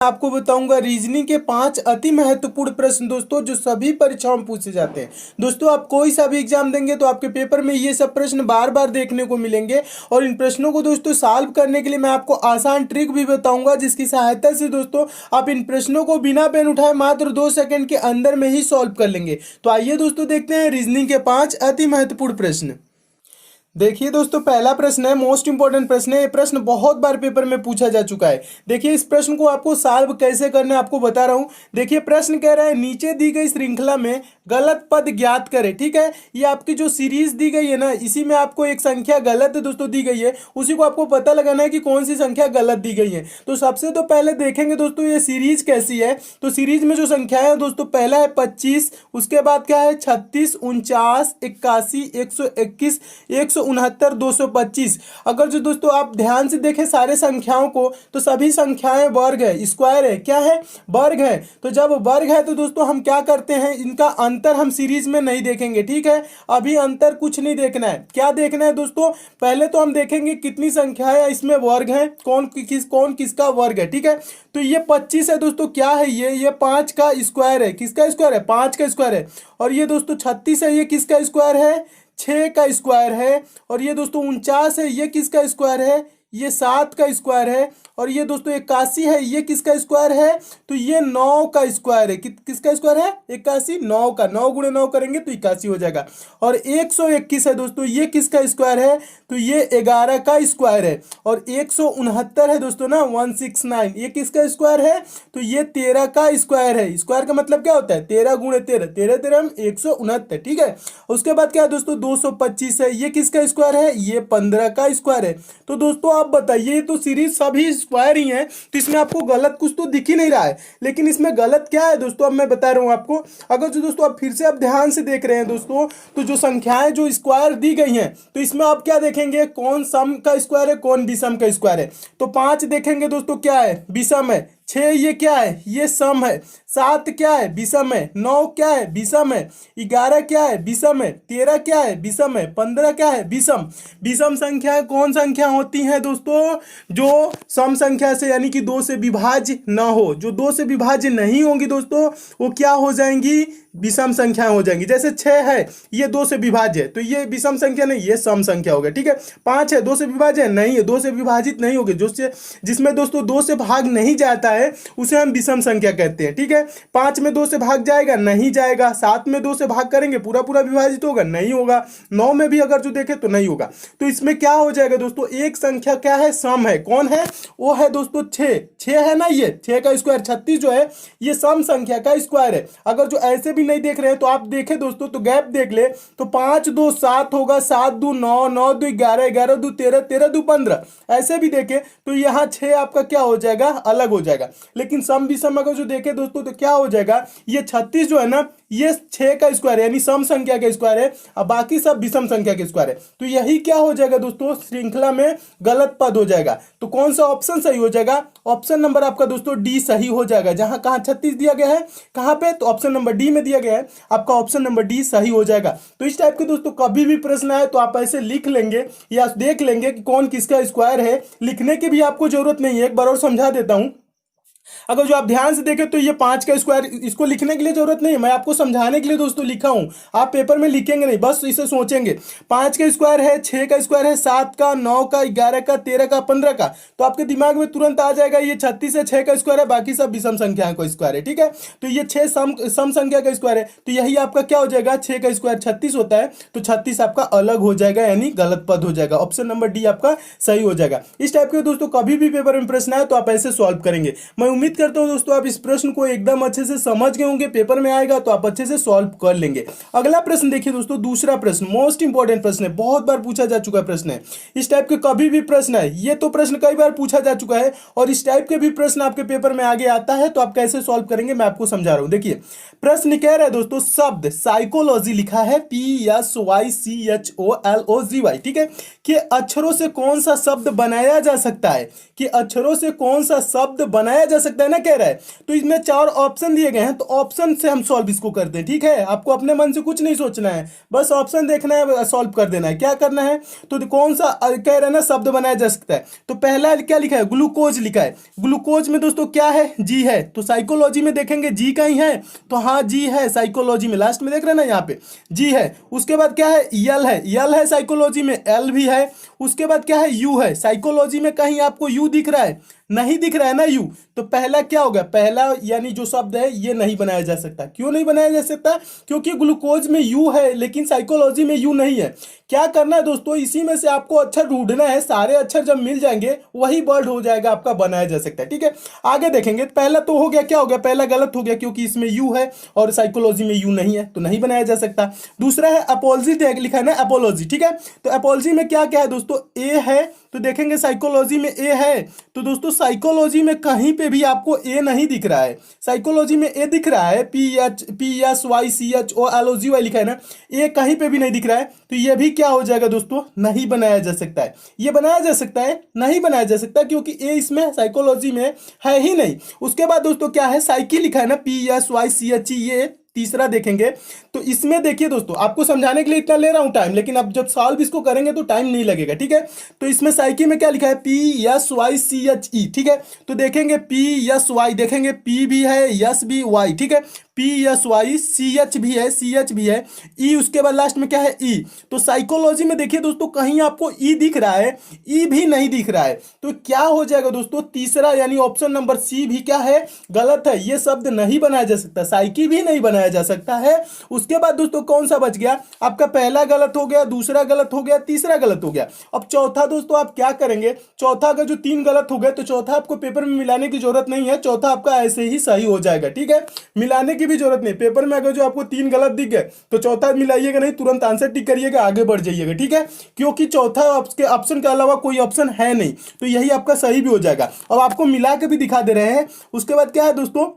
आपको बताऊंगा रीजनिंग के 5 अति महत्वपूर्ण प्रश्न दोस्तों जो सभी परीक्षाओं में पूछे जाते हैं। दोस्तों आप कोई सा भी एग्जाम देंगे तो आपके पेपर में ये सब प्रश्न बार बार देखने को मिलेंगे और इन प्रश्नों को दोस्तों सॉल्व करने के लिए मैं आपको आसान ट्रिक भी बताऊंगा जिसकी सहायता से दोस्तों आप इन प्रश्नों को बिना पेन उठाए मात्र 2 सेकंड के अंदर में ही सॉल्व कर लेंगे। तो आइए दोस्तों देखते हैं रीजनिंग के 5 अति महत्वपूर्ण प्रश्न। देखिए दोस्तों पहला प्रश्न है, मोस्ट इंपॉर्टेंट प्रश्न है। ये प्रश्न बहुत बार पेपर में पूछा जा चुका है। देखिए इस प्रश्न को आपको सॉल्व कैसे करना है आपको बता रहा हूं। देखिए प्रश्न कह रहा है नीचे दी गई श्रृंखला में गलत पद ज्ञात करें। ठीक है, ये आपकी जो सीरीज दी गई है ना, इसी में आपको एक संख्या गलत दोस्तों दी गई है, उसी को आपको पता लगाना है कि कौन सी संख्या गलत दी गई है। तो सबसे तो पहले देखेंगे दोस्तों ये सीरीज कैसी है। तो सीरीज में जो संख्या है दोस्तों, पहला है 25, उसके बाद क्या है 36, 49, 81, 121, 169, 225। अगर जो दोस्तों आप ध्यान से देखें सारे संख्याओं को तो सभी संख्याएं वर्ग है, स्क्वायर है, क्या है वर्ग है। तो जब वर्ग है तो दोस्तों हम क्या करते हैं, इनका अंतर हम सीरीज में नहीं देखेंगे। ठीक है, अभी अंतर कुछ नहीं देखना है। क्या देखना है दोस्तों, पहले तो हम देखेंगे कितनी संख्याएं इसमें वर्ग है, कौन किसका वर्ग है। ठीक है, तो ये 25 है दोस्तों, क्या है ये 5 का स्क्वायर है। किसका स्क्वायर है, 5 का स्क्वायर है। और ये दोस्तों 36 है, ये किसका स्क्वायर है, 6 का स्क्वायर है। और ये दोस्तों 49 है, ये किसका स्क्वायर है, ये 7 का स्क्वायर है। और ये दोस्तों 81 है, ये किसका स्क्वायर है, तो ये 9 का स्क्वायर है। किसका स्क्वायर है, 81, 9 का, 9 गुणे 9 करेंगे तो 81 हो जाएगा। और 121 है दोस्तों, ये किसका स्क्वायर है, तो ये 11 का स्क्वायर है। और 169 है दोस्तों ना, 169, ये किसका स्क्वायर है, तो ये 13 का स्क्वायर है। स्क्वायर का मतलब क्या होता है, 13 गुणे 13, 13 13 169। ठीक है, उसके बाद क्या है दोस्तों 225 है, ये किसका स्क्वायर है, ये 15 का स्क्वायर है। तो दोस्तों आप बताइए, तो सीरीज सभी स्क्वायर ही हैं, तो इसमें आपको गलत कुछ तो दिख ही नहीं रहा है। लेकिन इसमें गलत क्या है दोस्तों, अब मैं बता रहा हूं आपको। अगर जो दोस्तों आप फिर से आप ध्यान से देख रहे हैं दोस्तों, तो जो संख्याएं जो स्क्वायर दी गई हैं, तो इसमें आप क्या देखेंगे, कौन सम का स्क्वायर है, कौन विषम का स्क्वायर है। तो 5 देखेंगे दोस्तों क्या है, विषम है। 6 ये क्या है, ये सम है। 7 क्या है, विषम है। 9 क्या है, विषम है। 11 क्या है, विषम है। 13 क्या है, विषम है। 15 क्या है, विषम। विषम संख्या कौन संख्या होती है दोस्तों, जो सम संख्या से यानी कि 2 से विभाज्य न हो। जो 2 से विभाज्य नहीं होंगी दोस्तों, वो क्या हो जाएंगी, विषम संख्या हो जाएंगी। जैसे 6 है, ये 2 से विभाज्य है, तो ये विषम संख्या नहीं, ये सम संख्या हो गया। ठीक है, 5 है, 2 से विभाज्य है, नहीं है, 2 से विभाजित नहीं होगी। जिसमें दोस्तों 2 से भाग नहीं जाता है उसे हम विषम संख्या कहते हैं। ठीक है, 5 में 2 से भाग जाएगा, नहीं जाएगा। 7 में 2 से भाग करेंगे, पूरा पूरा विभाजित होगा, नहीं होगा। 9 में भी अगर जो देखे तो नहीं होगा। तो इसमें क्या हो जाएगा दोस्तों, एक संख्या क्या है, सम है। कौन है, वो है दोस्तों 6। 6 है ना, ये 6 का स्क्वायर। 36 जो है ये सम संख्या का स्क्वायर है। अगर जो ऐसे भी नहीं देख रहे हैं तो आप देखें दोस्तों, तो गैप देख ले, तो 5 2 7 होगा, 7 2 9, 9 2 11, 11 2 13, 13 2 15। ऐसे भी देखें तो यहाँ 6 आपका क्या हो जाएगा, अलग हो जाएगा। लेकिन सम विषम अगर जो देखें दोस्तों तो क्या हो जाएगा, ये 36 जो है ना, ये 6 का स्क्वायर है, यानी सम संख्या का स्क्वायर है, और बाकी सब विषम संख्या के स्क्वायर है। तो यही क्या हो जाएगा दोस्तों, श्रृंखला में गलत पद हो जाएगा। तो कौन सा ऑप्शन सही हो जाएगा, ऑप्शन नंबर आपका दोस्तों डी सही हो जाएगा। जहां कहां 36 दिया गया है, कहां पे, तो ऑप्शन नंबर डी में दिया गया है, आपका ऑप्शन नंबर डी सही हो जाएगा। तो इस टाइप के दोस्तों कभी भी प्रश्न आए तो आप ऐसे लिख लेंगे या देख लेंगे कि कौन किसका स्क्वायर है। लिखने की भी आपको जरूरत नहीं है, एक बार और समझा देता हूं। अगर जो आप ध्यान से देखें तो ये 5 का स्क्वायर, इसको लिखने के लिए जरूरत नहीं है, मैं आपको समझाने के लिए दोस्तों लिखा हूं। आप पेपर में लिखेंगे नहीं, बस इसे सोचेंगे। 5 का स्क्वायर है, 6 का स्क्वायर है, 7 का, 9 का, 11 का, 13 का, 15 का। तो आपके दिमाग में तुरंत आ जाएगा ये 36 है, 6 का स्क्वायर है, बाकी सब विषम संख्या का स्क्वायर है। ठीक है, तो ये 6 सम संख्या का स्क्वायर है, तो यही आपका क्या हो जाएगा, 6 का स्क्वायर 36 होता है, तो 36 आपका अलग हो जाएगा, यानी गलत पद हो जाएगा। ऑप्शन नंबर डी आपका सही हो जाएगा। इस टाइप के दोस्तों कभी भी पेपर में प्रश्न आए तो आप ऐसे सॉल्व करेंगे। मैं उम्मीद करता हूं दोस्तों आप इस प्रश्न को एकदम अच्छे से समझ गए होंगे। पेपर में आएगा तो आप अच्छे से सॉल्व कर लेंगे। अगला प्रश्न देखिए दोस्तों, दूसरा प्रश्न मोस्ट इंपॉर्टेंट प्रश्न है, बहुत बार पूछा जा चुका प्रश्न है। इस टाइप के कभी भी प्रश्न है, ये तो प्रश्न कई बार पूछा जा चुका है, और इस टाइप के भी प्रश्न आपके पेपर में आगे आता है, तो आप कैसे सॉल्व करेंगे मैं आपको समझा रहा हूं। देखिए प्रश्न कह रहा है दोस्तों, शब्द साइकोलॉजी लिखा है PSYCHOLOGY। ठीक है, कि अक्षरों से कौन सा शब्द बनाया जा सकता है, कि अक्षरों से कौन सा शब्द बनाया जा सकता है ना, कह रहा है। तो इसमें 4 ऑप्शन दिए गए हैं, तो ऑप्शन से हम सॉल्व इसको करते हैं, ठीक है। आपको अपने मन से कुछ नहीं सोचना है, बस ऑप्शन देखना है, सॉल्व कर देना है। क्या करना है, तो कौन सा कह रहे हैं ना शब्द बनाया जा सकता है। तो पहला क्या लिखा है, ग्लूकोज लिखा है। ग्लूकोज में दोस्तों क्या है, जी है। तो साइकोलॉजी में देखेंगे जी कहीं है, तो हाँ जी है साइकोलॉजी में, लास्ट में देख रहे हैं ना यहाँ पे जी है। उसके बाद क्या है, यल है, यल है साइकोलॉजी में, एल भी है। उसके बाद क्या है, यू है। साइकोलॉजी में कहीं आपको यू दिख रहा है, नहीं दिख रहा है ना यू, तो पहला क्या होगा, पहला यानी जो शब्द है ये नहीं बनाया जा सकता। क्यों नहीं बनाया जा सकता, क्योंकि ग्लूकोज में यू है लेकिन साइकोलॉजी में यू नहीं है। क्या करना है दोस्तों, इसी में से आपको अक्षर ढूंढना है, सारे अक्षर जब मिल जाएंगे वही वर्ड हो जाएगा आपका, बनाया जा सकता है, ठीक है। आगे देखेंगे, पहला तो हो गया, क्या हो गया, पहला गलत हो गया क्योंकि इसमें यू है और साइकोलॉजी में यू नहीं है, तो नहीं बनाया जा सकता। दूसरा है अपोलॉजी, लिखा है ना अपोलॉजी, ठीक है। तो अपोलॉजी में क्या क्या है दोस्तों, ए है, तो देखेंगे साइकोलॉजी में ए है, तो दोस्तों साइकोलॉजी में कहीं पे भी आपको ए नहीं दिख रहा है। साइकोलॉजी में ए दिख रहा है, PHPSYCHOLOGY लिखा है ना, ए कहीं पे भी नहीं दिख रहा है, तो ये भी क्या हो जाएगा दोस्तों, नहीं बनाया जा सकता है। ये बनाया जा सकता है, नहीं बनाया जा सकता क्योंकि ए इसमें साइकोलॉजी में है ही नहीं। उसके बाद दोस्तों क्या है, साइकी लिखा है ना, PSYCHE, ये तीसरा देखेंगे। तो इसमें देखिए दोस्तों, आपको समझाने के लिए इतना ले रहा हूं टाइम, लेकिन अब जब सॉल्व इसको करेंगे तो टाइम नहीं लगेगा, ठीक है। तो इसमें साइकी में क्या लिखा है, PSYCHE, ठीक है। तो देखेंगे PSY, देखेंगे P भी है, यस भी, Y, ठीक है। PSYCH भी है, CH भी है, E उसके बाद लास्ट में क्या है, E। तो साइकोलॉजी में देखिए दोस्तों, कहीं आपको E दिख रहा है, E भी नहीं दिख रहा है, तो क्या हो जाएगा दोस्तों, तीसरा यानी ऑप्शन नंबर सी भी क्या है, गलत है। ये शब्द नहीं बनाया जा सकता, साइकी भी नहीं बनाया जा सकता है। उसके बाद दोस्तों कौन सा बच गया, आपका पहला गलत हो गया, दूसरा गलत हो गया, तीसरा गलत हो गया। अब चौथा दोस्तों आप क्या करेंगे, चौथा अगर जो 3 गलत हो गए तो चौथा आपको पेपर में मिलाने की जरूरत नहीं है, चौथा आपका ऐसे ही सही हो जाएगा, ठीक है। मिलाने की भी जरूरत नहीं, पेपर में अगर जो आपको 3 गलत दिख गए तो चौथा मिलाइएगा नहीं, तुरंत आंसर टिक करिएगा, आगे बढ़ जाइएगा, ठीक है। क्योंकि चौथा आपके ऑप्शन के अलावा कोई ऑप्शन है नहीं, तो यही आपका सही भी हो जाएगा। अब आपको मिला के भी दिखा दे रहे हैं। उसके बाद क्या है दोस्तों,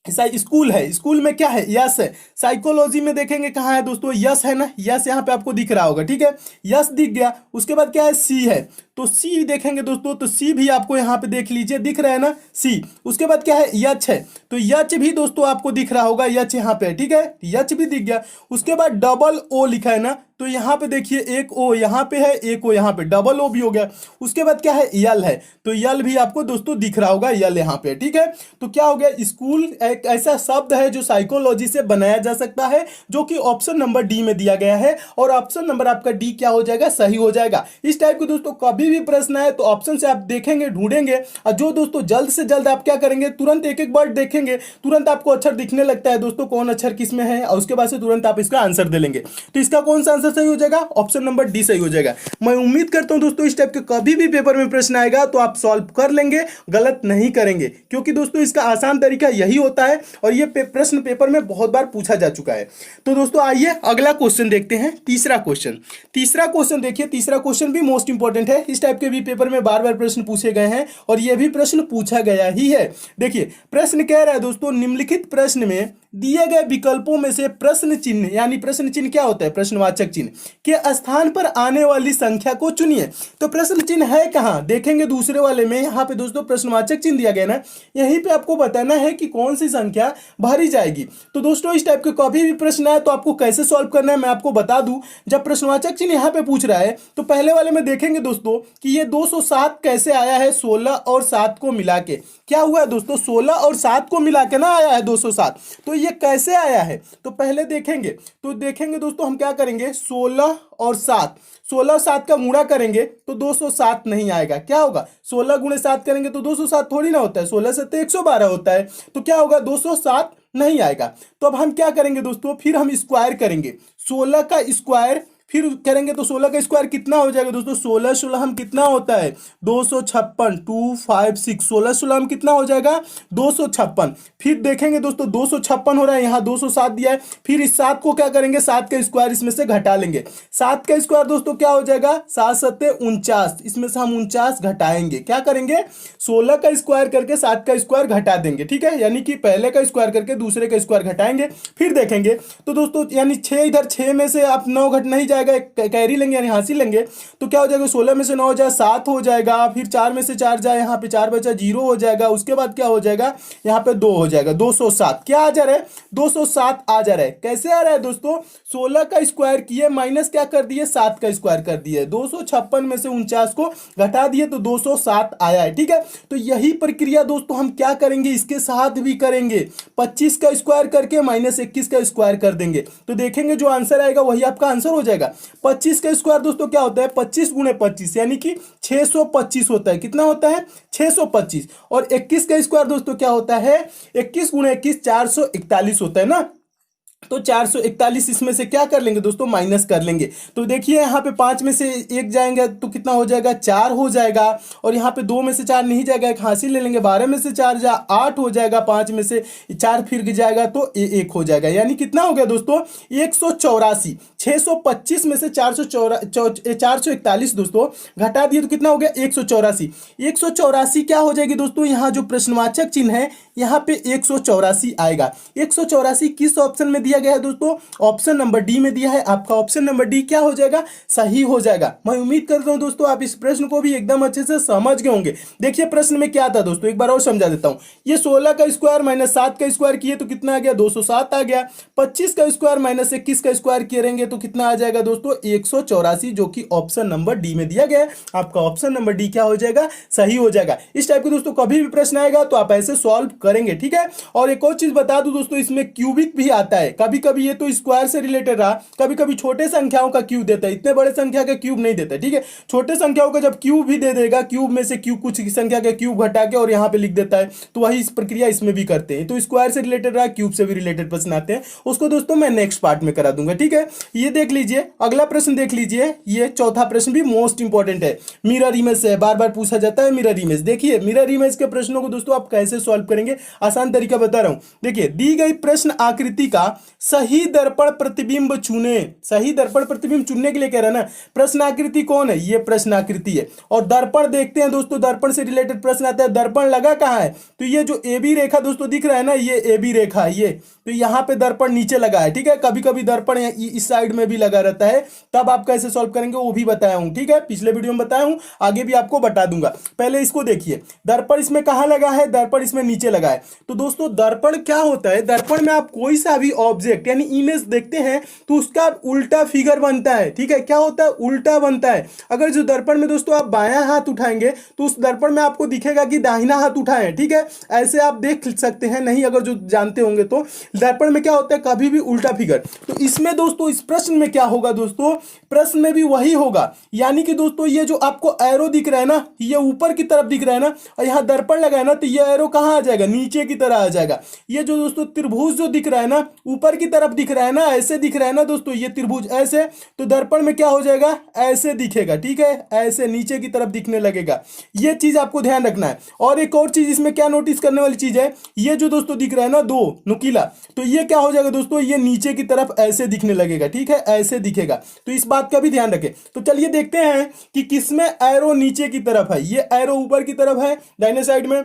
स्कूल है, स्कूल में क्या है, यस है। साइकोलॉजी में देखेंगे कहाँ है दोस्तों, यस है ना, यस यहाँ पे आपको दिख रहा होगा, ठीक है, यस दिख गया। उसके बाद क्या है, सी है, तो सी देखेंगे दोस्तों, तो सी भी आपको यहाँ पे देख लीजिए, दिख रहा है ना सी। उसके बाद क्या है, यच है, तो यच भी दोस्तों आपको दिख रहा होगा, यच यहाँ पे, ठीक है, यच भी दिख गया। उसके बाद डबल ओ लिखा है ना, तो यहाँ पे देखिए एक ओ यहाँ पे है, एक ओ यहाँ पे, डबल ओ भी हो गया। उसके बाद क्या है, यल है, तो यल भी आपको दोस्तों दिख रहा होगा, यल यहाँ पे, ठीक है। तो क्या हो गया, स्कूल एक ऐसा शब्द है जो साइकोलॉजी से बनाया जा सकता है, जो कि ऑप्शन नंबर डी में दिया गया है, और ऑप्शन नंबर आपका डी क्या हो जाएगा, सही हो जाएगा। इस टाइप के दोस्तों कभी भी प्रश्न आए तो ऑप्शन से आप देखेंगे, ढूंढेंगे, और जो दोस्तों जल्द से जल्द आप क्या करेंगे, तुरंत एक एक वर्ड देखेंगे, तुरंत आपको अक्षर दिखने लगता है दोस्तों कौन अक्षर किस में है, और उसके बाद से तुरंत आप इसका आंसर दे लेंगे। तो इसका कौन सा आंसर सही हो जाएगा, ऑप्शन नंबर डी सही हो जाएगा। मैं उम्मीद करता हूं दोस्तों इस टाइप के कभी भी पेपर में प्रश्न आएगा तो आप सॉल्व कर लेंगे, गलत नहीं करेंगे, क्योंकि दोस्तों इसका आसान तरीका यही होता है, और ये प्रश्न पेपर में बहुत बार पूछा जा चुका है। तो दोस्तों आइए अगला क्वेश्चन देखते हैं, तीसरा क्वेश्चन। तीसरा क्वेश्चन देखिए, तीसरा क्वेश्चन भी मोस्ट इंपॉर्टेंट है, इस टाइप के भी पेपर में बार बार प्रश्न पूछे गए हैं, और यह भी प्रश्न पूछा गया ही है। देखिए प्रश्न कह रहा है दोस्तों, निम्नलिखित प्रश्न में दिए गए विकल्पों में से प्रश्न चिन्ह, यानी प्रश्न चिन्ह क्या होता है, प्रश्नवाचक चिन्ह के स्थान पर आने वाली संख्या को चुनिए। तो प्रश्न चिन्ह है कहां, देखेंगे दूसरे वाले में, यहां पे दोस्तों प्रश्नवाचक चिन्ह दिया गया ना, यहीं पे आपको बताना है कि कौन सी संख्या भरी जाएगी। तो दोस्तों इस टाइप के कभी भी प्रश्न आए तो आपको कैसे सॉल्व करना है मैं आपको बता दूं। जब प्रश्नवाचक चिन्ह यहां पे पूछ रहा है तो पहले वाले में देखेंगे दोस्तों कि ये 207 कैसे आया है, 16 और 7 को मिला के। क्या हुआ है दोस्तों, 16 और 7 को मिला के ना आया है 207, तो ये कैसे आया है, तो पहले देखेंगे। तो देखेंगे दोस्तों हम क्या करेंगे, 16 और 7, 16 और 7 का गुणा करेंगे तो 207 नहीं आएगा। क्या होगा, 16 गुणे 7 करेंगे तो 207 थोड़ी ना होता है, 16 से तो 112 होता है, तो क्या होगा 207 नहीं आएगा। तो अब हम क्या करेंगे दोस्तों, फिर हम स्क्वायर करेंगे, 16 का स्क्वायर फिर करेंगे तो 16 का स्क्वायर कितना हो जाएगा दोस्तों, 16 16 हम कितना होता है 256, 256, 16 16 हम कितना हो जाएगा 256। फिर देखेंगे दोस्तों 256 हो रहा है, यहाँ 207 दिया है, फिर इस 7 को क्या करेंगे, 7 का स्क्वायर इसमें से घटा लेंगे। 7 का स्क्वायर दोस्तों क्या हो जाएगा, 7 7 49, इसमें से हम 49 घटाएंगे, क्या करेंगे 16 का स्क्वायर करके 7 का स्क्वायर घटा देंगे, ठीक है, यानी कि पहले का स्क्वायर करके दूसरे का स्क्वायर घटाएंगे। फिर देखेंगे तो दोस्तों यानी 6 इधर 6 में से आप 9 घट नहीं जाएगा, जाएगा, एक कैरी लेंगे यानी हासिल लेंगे, तो क्या हो जाएगा, 16 में से 9 जाए 7 हो जाएगा, फिर 4 में से 4 जाए, यहाँ पे 4 बचा 0 हो जाएगा, उसके बाद क्या हो जाएगा, यहाँ पे 2 हो जाएगा, 207। क्या आ जा रहा है, 207 आ जा रहा है। कैसे आ रहा है दोस्तों, 16 का स्क्वायर किए माइनस क्या कर दिए, 7 का स्क्वायर कर दिए, 256 में से 49 को घटा दिए तो 207 आया है। ठीक है, तो यही प्रक्रिया दोस्तों हम क्या करेंगे, इसके साथ भी करेंगे, 25 का स्क्वायर करके माइनस 21 का स्क्वायर कर देंगे, तो देखेंगे जो आंसर आएगा वही आपका आंसर हो जाएगा। 25 का स्क्वायर दोस्तों क्या होता है, 25 गुणे 25 यानी कि 625 होता है। कितना होता है, 625। और 21 का स्क्वायर दोस्तों क्या होता है, 21 गुणे 21 441 होता है ना, तो 441 इसमें से क्या कर लेंगे दोस्तों, माइनस कर लेंगे। तो देखिए यहाँ पे 5 में से 1 जाएंगे तो कितना हो जाएगा, 4 हो जाएगा, और यहाँ पे 2 में से 4 नहीं जाएगा, एक हासिल ले लेंगे, 12 में से 4 जा 8 हो जाएगा, 5 में से 4 फिर जाएगा तो 1 हो जाएगा, यानी कितना हो गया दोस्तों, 184। 625 में से 441 दोस्तों घटा दिए तो कितना हो गया, 184। 184 क्या हो जाएगी दोस्तों, यहाँ जो प्रश्नवाचक चिन्ह है यहाँ पे 184 आएगा। 184 किस ऑप्शन में दिया गया है दोस्तों, ऑप्शन नंबर डी में दिया है। आपका ऑप्शन नंबर डी क्या हो जाएगा, सही हो जाएगा। मैं उम्मीद करता हूं दोस्तों आप इस प्रश्न को भी एकदम अच्छे से समझ गए होंगे। देखिए प्रश्न में क्या था दोस्तों, एक बार और समझा देता हूं। ये 16 का स्क्वायर माइनस 7 का स्क्वायर किए तो कितना आ गया, 207 आ गया। 25 का स्क्वायर माइनस 21 का स्क्वायर करेंगे तो कितना आ जाएगा दोस्तों, 184, जो कि ऑप्शन नंबर डी में दिया गया है। आपका ऑप्शन नंबर डी क्या हो जाएगा, सही हो जाएगा। इस टाइप के दोस्तों कभी भी प्रश्न आएगा तो आप ऐसे सॉल्व करेंगे। ठीक है, और एक और चीज बता दूं दोस्तों, इसमें क्यूबिक भी आता है। कभी कभी ये तो स्क्वायर से रिलेटेड रहा, कभी कभी छोटे संख्याओं का क्यूब देता है, इतने बड़े संख्या का क्यूब नहीं देता। ठीक है, छोटे संख्याओं का जब क्यूब भी दे देगा, क्यूब में से क्यूब कुछ संख्या का क्यूब घटा के और यहाँ पे लिख देता है, तो वही इस प्रक्रिया इसमें भी करते हैं। तो स्क्वायर से रिलेटेड रहा, क्यूब से भी रिलेटेड प्रश्न आते हैं, उसको दोस्तों मैं नेक्स्ट पार्ट में करा दूंगा। ठीक है, ये देख लीजिए, अगला प्रश्न देख लीजिए, ये चौथा प्रश्न भी मोस्ट इंपॉर्टेंट है। मिरर इमेज से बार बार पूछा जाता है मिरर इमेज। देखिए मिरर इमेज के प्रश्नों को दोस्तों आप कैसे सॉल्व करेंगे, आसान तरीका बता रहा हूं। देखिए दी गई प्रश्न आकृति का सही दर्पण प्रतिबिंब चुने। सही दर्पण प्रतिबिंब चुनने के लिए कह रहा है ना, प्रश्न आकृति कौन है, ये प्रश्न आकृति है। और दर्पण देखते हैं दोस्तों, दर्पण से रिलेटेड प्रश्न आता है, दर्पण लगा कहां है, तो ये जो ए बी रेखा दोस्तों दिख रहा है ना, ये ए बी रेखा है, ये तो यहाँ पे दर्पण नीचे लगा है। ठीक है, कभी कभी दर्पण इस साइड में भी लगा रहता है, तब आप कैसे सॉल्व करेंगे वो भी बताया हूं। ठीक है, पिछले वीडियो में बताया हूं, आगे भी आपको बता दूंगा। पहले इसको देखिए, दर्पण इसमें कहां लगा है, दर्पण इसमें नीचे लगा है। तो दोस्तों दर्पण क्या होता है, दर्पण में आप कोई सा भी ऑब्जेक्ट यानी इमेज देखते हैं तो उसका उल्टा फिगर बनता है। ठीक है, क्या होता है, उल्टा बनता है। अगर जो दर्पण में दोस्तों आप बायां हाथ उठाएंगे तो उस दर्पण में आपको दिखेगा कि दाहिना हाथ उठाएं। ठीक है, ऐसे आप देख सकते हैं, नहीं अगर जो जानते होंगे तो दर्पण में क्या होता है, कभी भी उल्टा फिगर। तो इसमें दोस्तों इस प्रश्न में क्या होगा दोस्तों, प्रश्न में भी वही होगा। यानी कि दोस्तों ये जो आपको एरो दिख रहा है ना, ये ऊपर की तरफ दिख रहा है ना, और यहाँ दर्पण लगा है ना, तो ये एरो कहाँ आ जाएगा, नीचे की तरह आ जाएगा। ये जो दोस्तों त्रिभुज जो दिख रहा है ना, ऊपर की तरफ दिख रहा है ना, ऐसे दिख रहा है ना दोस्तों, ये त्रिभुज ऐसे, तो दर्पण में क्या हो जाएगा, ऐसे दिखेगा। ठीक है, ऐसे नीचे की तरफ दिखने लगेगा। ये चीज आपको ध्यान रखना है। और एक और चीज इसमें क्या नोटिस करने वाली चीज है, ये जो दोस्तों दिख रहा है ना दो नुकीला, तो ये क्या हो जाएगा दोस्तों, ये नीचे की तरफ ऐसे दिखने लगेगा। ठीक है, ऐसे दिखेगा, तो इस बात का भी ध्यान रखें। तो चलिए देखते हैं कि किसमें एरो नीचे की तरफ है, ये एरो ऊपर की तरफ है दाहिने साइड में,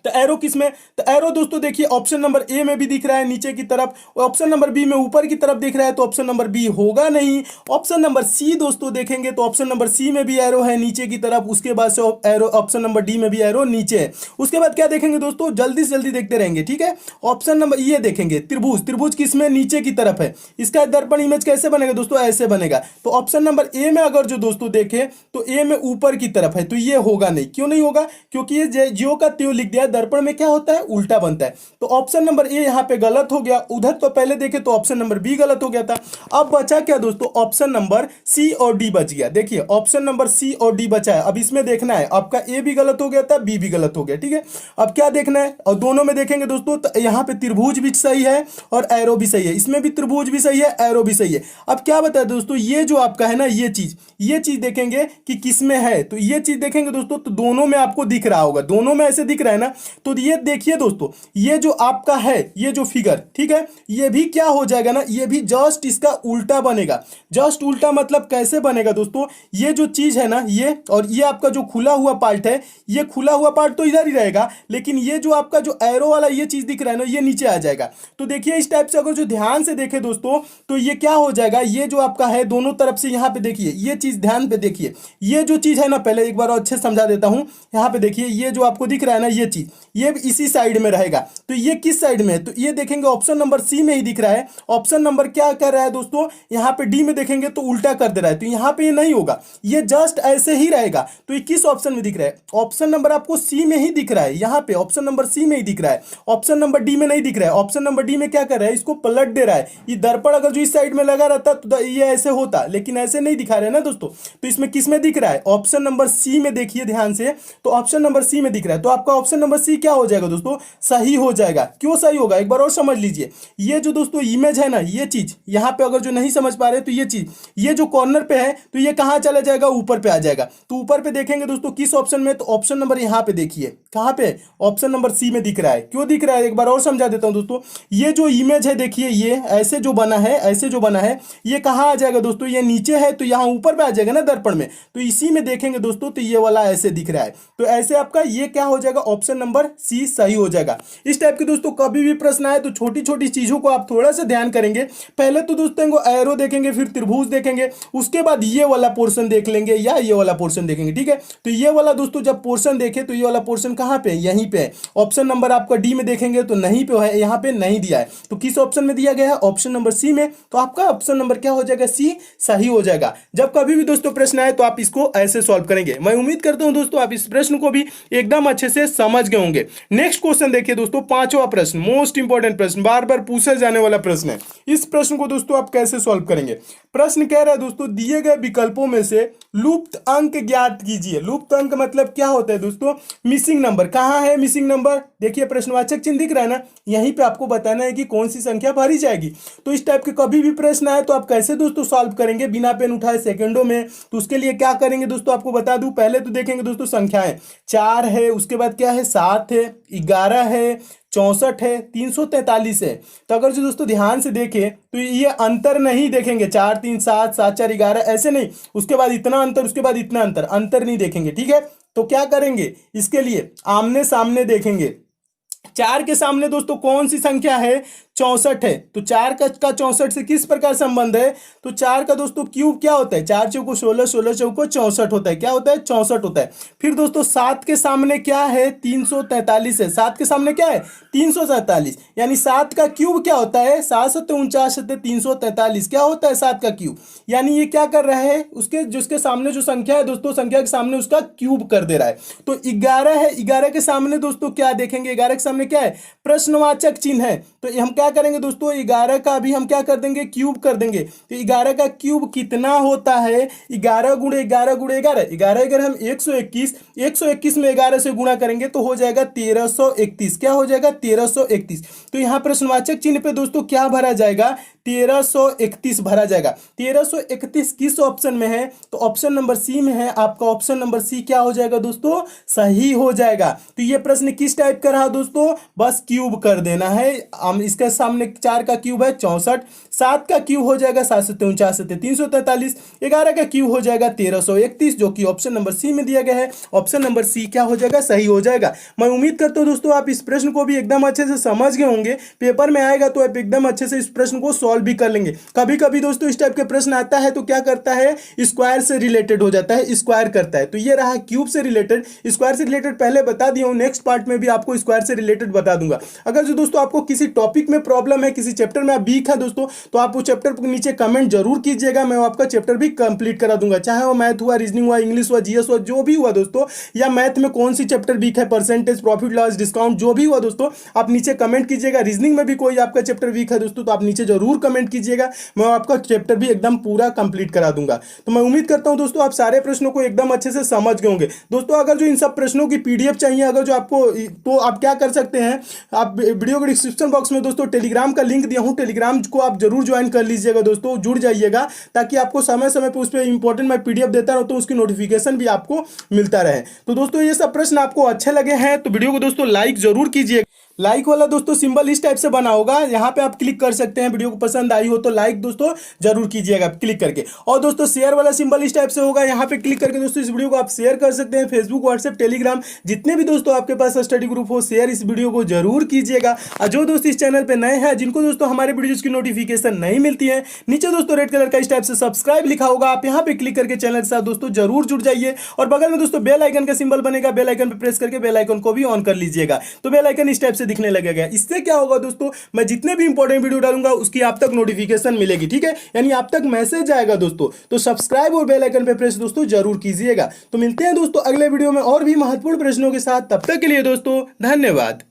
तो एरो किसमें, तो एरो दोस्तों देखिए ऑप्शन नंबर ए में भी दिख रहा है नीचे की तरफ, ऑप्शन नंबर बी में ऊपर की तरफ दिख रहा है, तो ऑप्शन नंबर बी होगा नहीं। ऑप्शन नंबर सी दोस्तों देखेंगे तो ऑप्शन नंबर सी में भी एरो है नीचे की तरफ, उसके बाद से एरो ऑप्शन नंबर डी में भी एरो नीचे है। उसके बाद क्या देखेंगे दोस्तों, जल्दी से जल्दी देखते रहेंगे। ठीक है, ऑप्शन नंबर ये देखेंगे त्रिभुज, त्रिभुज किसमें, नीचे की तरफ है। इसका दर्पण इमेज कैसे बनेगा दोस्तों, ऐसे बनेगा। तो ऑप्शन नंबर ए में अगर जो दोस्तों देखें तो ए में ऊपर की तरफ है, तो ये होगा नहीं। क्यों नहीं होगा, क्योंकि ये ज्यों का त्यों लिख दिया, दर्पण में क्या होता है, उल्टा बनता है। तो ऑप्शन नंबर ए यहां पे गलत हो गया। उधर तो पहले देखे तो ऑप्शन नंबर बी गलत हो गया था। अब बचा क्या दोस्तों, ऑप्शन नंबर सी और डी बच गया। देखिए ऑप्शन नंबर सी और डी बचा है। अब इसमें देखना है, आपका ए भी गलत हो गया था, बी भी गलत हो गया। ठीक है, अब क्या देखना है, और दोनों में देखेंगे दोस्तों तो यहाँ पे त्रिभुज भी सही है और एरो भी सही है, इसमें भी त्रिभुज भी सही है, एरो भी सही है। अब क्या बताए दोस्तों, ये जो आपका है ना, ये चीज देखेंगे कि किसमें है, तो ये चीज देखेंगे दोस्तों तो दोनों में आपको दिख रहा होगा, दोनों में ऐसे दिख रहा है ना, तो ये देखिए दोस्तों, ये जो आपका है ये जो फिगर, ठीक है, ये भी क्या हो जाएगा ना, ये भी जस्ट इसका उल्टा बनेगा। जस्ट उल्टा मतलब कैसे बनेगा दोस्तों, ये जो चीज है ना ये, और ये आपका जो खुला हुआ पार्ट है, ये खुला हुआ पार्ट तो इधर ही रहेगा, लेकिन ये जो आपका जो एरो वाला ये चीज दिख रहा है ना, ये नीचे आ जाएगा। तो देखिए इस टाइप से अगर जो ध्यान से देखे दोस्तों, तो ये क्या हो जाएगा, ये जो आपका है दोनों तरफ से, यहाँ पे देखिए ये चीज ध्यान पे देखिए, ये जो चीज है ना, पहले एक बार और अच्छे से समझा देता हूं। यहाँ पे देखिए ये जो आपको दिख रहा है ना ये चीज, ये इसी साइड में रहेगा। तो ये किस साइड में है, तो ये देखेंगे ऑप्शन नंबर सी में ही दिख रहा है। ऑप्शन नंबर क्या कर रहा है दोस्तों, यहाँ पे डी में देखेंगे तो उल्टा कर दे रहा है, तो यहाँ पे ये नहीं होगा, ये जस्ट ऐसे ही रहेगा। तो ये किस ऑप्शन में दिख रहा है, ऑप्शन नंबर आपको सी में ही दिख रहा है, यहाँ पे ऑप्शन नंबर सी में ही दिख रहा है, ऑप्शन नंबर डी में नहीं दिख रहा है। ऑप्शन नंबर डी में क्या कर रहा है, इसको पलट दे रहा है। ये दर्पण अगर जो इस साइड में लगा रहता तो ये ऐसे होता, लेकिन ऐसे नहीं दिखा रहे ना दोस्तों। तो इसमें किस में दिख रहा है, ऑप्शन नंबर सी में देखिए ध्यान से, तो ऑप्शन नंबर सी में दिख रहा है। तो आपका ऑप्शन नंबर सी क्या हो जाएगा दोस्तों, सही हो जाएगा। क्यों सही होगा, एक बार और समझ लीजिए। ये जो दोस्तों इमेज है ना, ये चीज यहाँ पे अगर जो नहीं समझ पा रहे तो ये चीज, ये जो कॉर्नर पे है तो ये कहाँ चला जाएगा, ऊपर पे आ जाएगा। तो ऊपर पे देखेंगे दोस्तों किस ऑप्शन में, तो ऑप्शन नंबर यहाँ पे देखिए, कहाँ पे, ऑप्शन नंबर सी में दिख रहा है। क्यों दिख रहा है, एक बार और समझा देता हूं दोस्तों। ये जो इमेज है देखिए, ये ऐसे जो बना है, ऐसे जो बना है, ये कहाँ आ जाएगा दोस्तों, ये नीचे है तो यहाँ ऊपर पे आ जाएगा ना दर्पण में। तो इसी में देखेंगे दोस्तों तो ये वाला ऐसे दिख रहा है। तो ऐसे आपका ये क्या हो जाएगा, ऑप्शन नंबर सी सही हो जाएगा। इस टाइप के दोस्तों कभी भी प्रश्न आए तो छोटी छोटी चीजों को आप थोड़ा सा ध्यान करेंगे। पहले तो दोस्तों को एरो देखेंगे, फिर त्रिभुज देखेंगे, उसके बाद ये वाला पोर्शन देख लेंगे या ये वाला पोर्शन देखेंगे, ठीक है। तो ये वाला दोस्तों जब पोर्शन देखे तो ये वाला पोर्शन कहाँ पे, यहीं पे है। ऑप्शन नंबर आपका डी में देखेंगे तो नहीं पे है, यहाँ पे नहीं दिया है। तो किस ऑप्शन में दिया गया है, ऑप्शन नंबर सी में। तो आपका ऑप्शन नंबर क्या हो जाएगा, सी सही हो जाएगा। जब कभी भी दोस्तों प्रश्न आए तो आप इसको ऐसे सॉल्व करेंगे। मैं उम्मीद करता हूं दोस्तों आप इस प्रश्न को भी एकदम अच्छे से समझ गए होंगे। नेक्स्ट क्वेश्चन देखिए दोस्तों, पांचवा प्रश्न, मोस्ट इंपॉर्टेंट प्रश्न, बार बार पूछा जाने वाला प्रश्न है। इस प्रश्न को दोस्तों आप कैसे सॉल्व करेंगे। प्रश्न कह रहा है दोस्तों, दिए गए विकल्पों में से लुप्त अंक ज्ञात कीजिए। लुप्त अंक मतलब क्या होता है दोस्तों, मिसिंग नंबर। कहाँ है मिसिंग नंबर, देखिए प्रश्नवाचक चिन्ह दिख रहा है ना, यहीं पे आपको बताना है कि कौन सी संख्या भरी जाएगी। तो इस टाइप के कभी भी प्रश्न आए तो आप कैसे दोस्तों सॉल्व करेंगे बिना पेन उठाए सेकंडों में। तो उसके लिए क्या करेंगे दोस्तों, आपको बता दूं, पहले तो देखेंगे दोस्तों संख्याएं, 4 है, उसके बाद क्या है 7 है, 11 है, 64 है, 343 है। तो अगर जो दोस्तों ध्यान से देखें तो ये अंतर नहीं देखेंगे, 4 3 7 7 4 11 ऐसे नहीं, उसके बाद इतना अंतर, उसके बाद इतना अंतर, अंतर नहीं देखेंगे, ठीक है। तो क्या करेंगे, इसके लिए आमने सामने देखेंगे। 4 के सामने दोस्तों कौन सी संख्या है, 64 है। तो 4 का 64 से किस प्रकार संबंध है, तो 4 का दोस्तों क्यूब क्या होता है, 4 चौको 16, 16 चौको 64 होता है, क्या होता है 64 होता है। फिर दोस्तों 7 के सामने क्या है, 343 है। 7 के सामने क्या है, 347, यानी 7 का क्यूब क्या होता है, 7 7 49 343 क्या होता है 7 का क्यूब। यानी ये क्या कर रहा है, उसके जिसके सामने जो संख्या है दोस्तों, संख्या के सामने उसका क्यूब कर दे रहा है। तो 11 है, 11 के सामने दोस्तों क्या देखेंगे, 11 के सामने क्या है, प्रश्नवाचक चिन्ह है। तो हम क्या करेंगे दोस्तों, 11 का भी हम क्या कर देंगे, क्यूब कर देंगे। तो 11 का क्यूब कितना होता है, 11 गुणे 11 गुणे 11, 11 अगर हम 121, 121 में 11 से गुणा करेंगे तो हो जाएगा 1331, क्या हो जाएगा 1331। तो यहाँ प्रश्नवाचक चिन्ह पे दोस्तों क्या भरा जाएगा, 1331 भरा जाएगा। 1331 किस ऑप्शन में है, तो ऑप्शन नंबर सी में है। आपका ऑप्शन नंबर सी क्या हो जाएगा दोस्तों, सही हो जाएगा। तो ये प्रश्न किस टाइप का रहा दोस्तों, बस क्यूब कर देना है। हम इसके सामने 4 का क्यूब है 64, 7 का क्यूब हो जाएगा 7 7 49 343, 11 का क्यूब हो जाएगा 1331, जो कि ऑप्शन नंबर सी में दिया गया है। ऑप्शन नंबर सी क्या हो जाएगा, सही हो जाएगा। मैं उम्मीद करता हूं दोस्तों आप इस प्रश्न को भी एकदम अच्छे से समझ गए होंगे। पेपर में आएगा तो आप एकदम अच्छे से इस प्रश्न को सॉल्व भी कर लेंगे। कभी कभी दोस्तों इस टाइप के प्रश्न आता है तो क्या करता है, स्क्वायर से रिलेटेड हो जाता है, स्क्वायर करता है। तो ये रहा क्यूब से रिलेटेड, स्क्वायर से रिलेटेड पहले बता दिया हूं, नेक्स्ट पार्ट में भी आपको स्क्वायर से रिलेटेड बता दूंगा। अगर जो दोस्तों आपको किसी टॉपिक में प्रॉब्लम है, किसी चैप्टर में आप वीक है दोस्तों, तो आप वो चैप्टर को नीचे कमेंट जरूर कीजिएगा, मैं आपका चैप्टर भी कंप्लीट करा दूंगा। चाहे वो मैथ हुआ, रीजनिंग हुआ, इंग्लिश हुआ, जीएस हुआ, जो भी हुआ दोस्तों, या मैथ में कौन सी चैप्टर वीक है, परसेंटेज, प्रॉफिट लॉस, डिस्काउंट, जो भी हुआ दोस्तों, आप नीचे कमेंट कीजिएगा। रीजनिंग में भी कोई आपका चैप्टर वीक है दोस्तों, तो आप नीचे जरूर कमेंट कीजिएगा, मैं आपका चैप्टर भी एकदम पूरा कंप्लीट करा दूंगा। तो मैं उम्मीद करता हूं दोस्तों आप सारे प्रश्नों को एकदम अच्छे से समझ गए होंगे। दोस्तों अगर जो इन सब प्रश्नों की पीडीएफ चाहिए, अगर जो आपको, तो आप क्या कर सकते हैं, आप वीडियो के डिस्क्रिप्शन बॉक्स में दोस्तों टेलीग्राम का लिंक दिया हूँ, टेलीग्राम को आप जरूर ज्वाइन कर लीजिएगा दोस्तों, जुड़ जाइएगा, ताकि आपको समय समय पर उस पर इंपॉर्टेंट मैं पीडीएफ देता रहूँ तो उसकी नोटिफिकेशन भी आपको मिलता रहे। तो दोस्तों ये सब प्रश्न आपको अच्छे लगे हैं तो वीडियो को दोस्तों लाइक जरूर कीजिए। लाइक वाला दोस्तों सिंबल इस टाइप से बना होगा, यहाँ पे आप क्लिक कर सकते हैं। वीडियो को पसंद आई हो तो लाइक दोस्तों जरूर कीजिएगा क्लिक करके। और दोस्तों शेयर वाला सिंबल इस टाइप से होगा, यहाँ पे क्लिक करके दोस्तों इस वीडियो को आप शेयर कर सकते हैं। फेसबुक, व्हाट्सएप, टेलीग्राम, जितने भी दोस्तों आपके पास स्टडी ग्रुप हो, शेयर इस वीडियो को जरूर कीजिएगा। और जो दोस्तों इस चैनल पर नए हैं, जिनको दोस्तों हमारे वीडियोज की नोटिफिकेशन नहीं मिलती है, नीचे दोस्तों रेड कलर का इस टाइप से सब्सक्राइब लिखा होगा, आप यहाँ पे क्लिक करके चैनल के साथ दोस्तों जरूर जुड़ जाइए। और बगल में दोस्तों बेल आइकन का सिंबल बनेगा, बेल आइकन पर प्रेस करके बेल आइकन को भी ऑन कर लीजिएगा, तो बेल आइकन इस टाइप से दिखने लगेगा। इससे क्या होगा दोस्तों, मैं जितने भी इंपॉर्टेंट वीडियो डालूंगा उसकी आप तक नोटिफिकेशन मिलेगी, ठीक है, यानी आप तक मैसेज आएगा दोस्तों। तो सब्सक्राइब और बेल आइकन पे प्रेस दोस्तों जरूर कीजिएगा। तो मिलते हैं दोस्तों अगले वीडियो में और भी महत्वपूर्ण प्रश्नों के साथ, तब तक के लिए दोस्तों धन्यवाद।